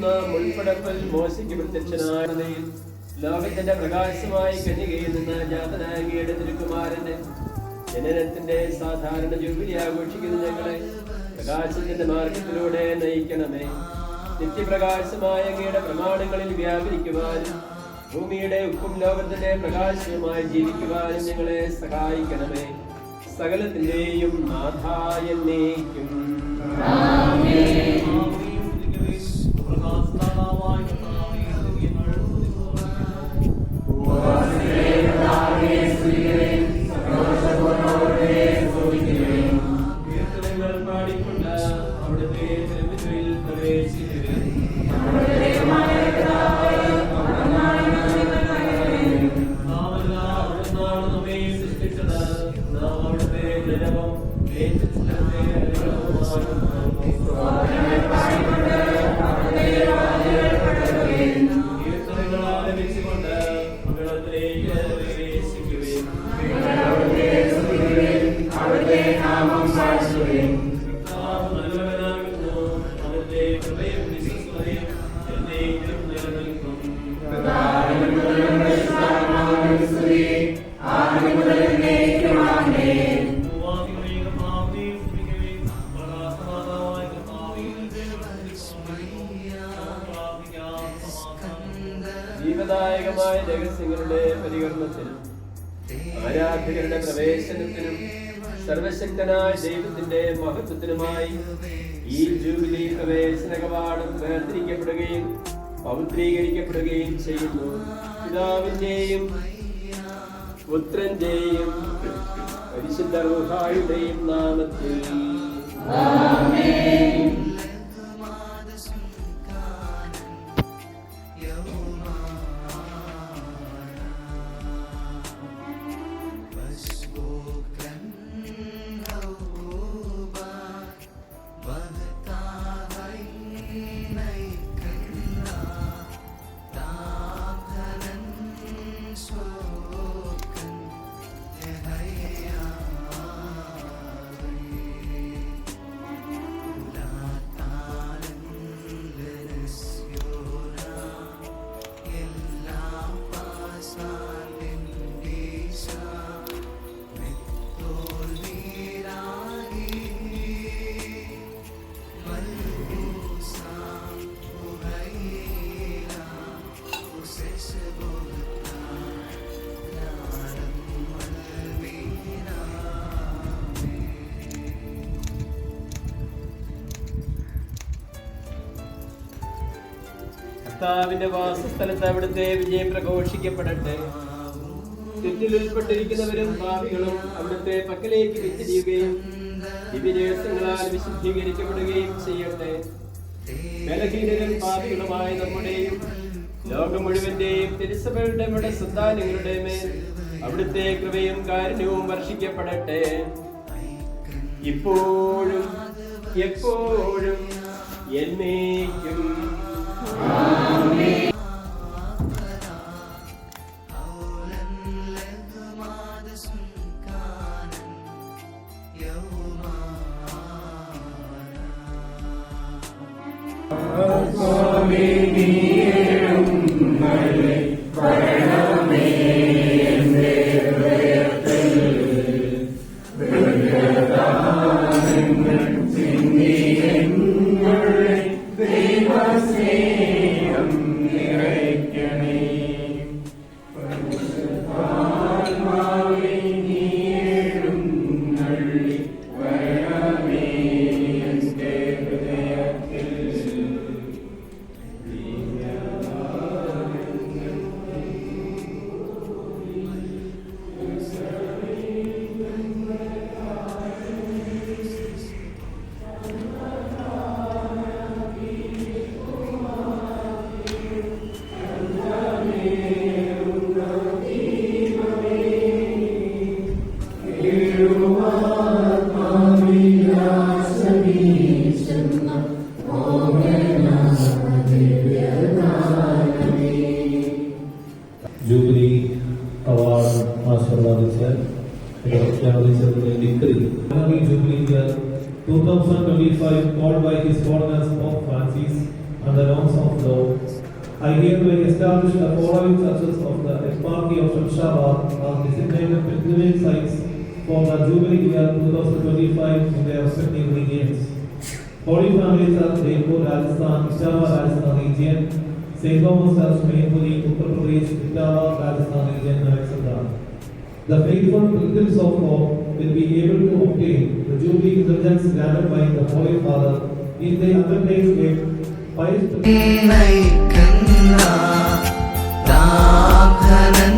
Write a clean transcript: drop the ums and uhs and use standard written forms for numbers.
നിറയുന്ന മുൾപ്പടപ്പിൽ മോശയ്ക്ക് പ്രത്യക്ഷനായ ലോകത്തിന്റെ പ്രകാശമായി കന്യകയിൽ നിന്ന് ജാതനായ അങ്ങയുടെ തിരുക്കുമാരന്റെ ജനനത്തിന്റെ സാധാരണ ജൂബിലി ആഘോഷിക്കുന്ന ഞങ്ങളെ പ്രകാശത്തിന്റെ മാർഗത്തിലൂടെ നയിക്കണമേ. നിത്യപ്രകാശമായ അങ്ങയുടെ പ്രമാണങ്ങളിൽ വ്യാപരിക്കുവാനും ഭൂമിയുടെ ഉപ്പും ലോകത്തിന്റെ പ്രകാശവുമായി ജീവിക്കുവാനും ഞങ്ങളെ സഹായിക്കണമേ. സകലത്തിന്റെയും നാഥായ എന്നേക്കും. ജീവദായകമായ രഹസ്യങ്ങളുടെ പരികരണത്തിനും ആരാധകരുടെ പ്രവേശനത്തിനും സർവശക്തനായ ദൈവത്തിന്റെ മഹത്വത്തിനുമായി ഈ ജൂബിലി പ്രവേശന കവാടം വേർതിരിക്കപ്പെടുകയും പവിത്രീകരിക്കപ്പെടുകയും ചെയ്യുന്നു. പിതാവിന്റെയും പുത്രന്റെയും പരിശുദ്ധ റൂഹായുടെയും നാമത്തിൽ ആമേൻ. കർത്താവിന്റെ വാസസ്ഥലത്ത് അവിടുത്തെ വിജയം പ്രഘോഷിക്കപ്പെടട്ടെ. തെറ്റിൽ ഉൾപ്പെട്ടിരിക്കുന്നവരും ഭാവികളും അവിടുത്തെ പക്കലേക്ക് വിത്തിരിയുകയും ദിവ്യരഹസ്യങ്ങളാൽ വിശുദ്ധീകരിക്കപ്പെടുകയും ചെയ്യട്ടെ. ബലഹീനരും ഭാവികളുമായ നമ്മുടെയും ലോകം മുഴുവന്റെയും തിരുസഭകളുടെ സന്താനങ്ങളുടെ മേൽ അവിടുത്തെ കൃപയും കാരുണ്യവും വർഷിക്കപ്പെടട്ടെ. ഇപ്പോഴും എപ്പോഴും എന്നേക്കും. ആമേൻ. Jubilee Award ആശീർവാദിച്ച Jubilee year 2025 called by His Holiness Pope Francis under the norms of law. I hereby establish the following churches of the Eparchy of Shamshabad as designated pilgrimage sites for the Jubilee year 2025 in their respective regions. Holy Family Church, Jaipur, Rajasthan, Peshawar, Rajasthan region. St. Thomas Church, Mainpuri, Uttar Pradesh, Peshawar, Rajasthan region, etc. The faithful pilgrims of hope will be able to obtain the Jubilee indulgence granted by the Holy Father if they undertake a pious നയിക്കുന്ന ദാഹനൻ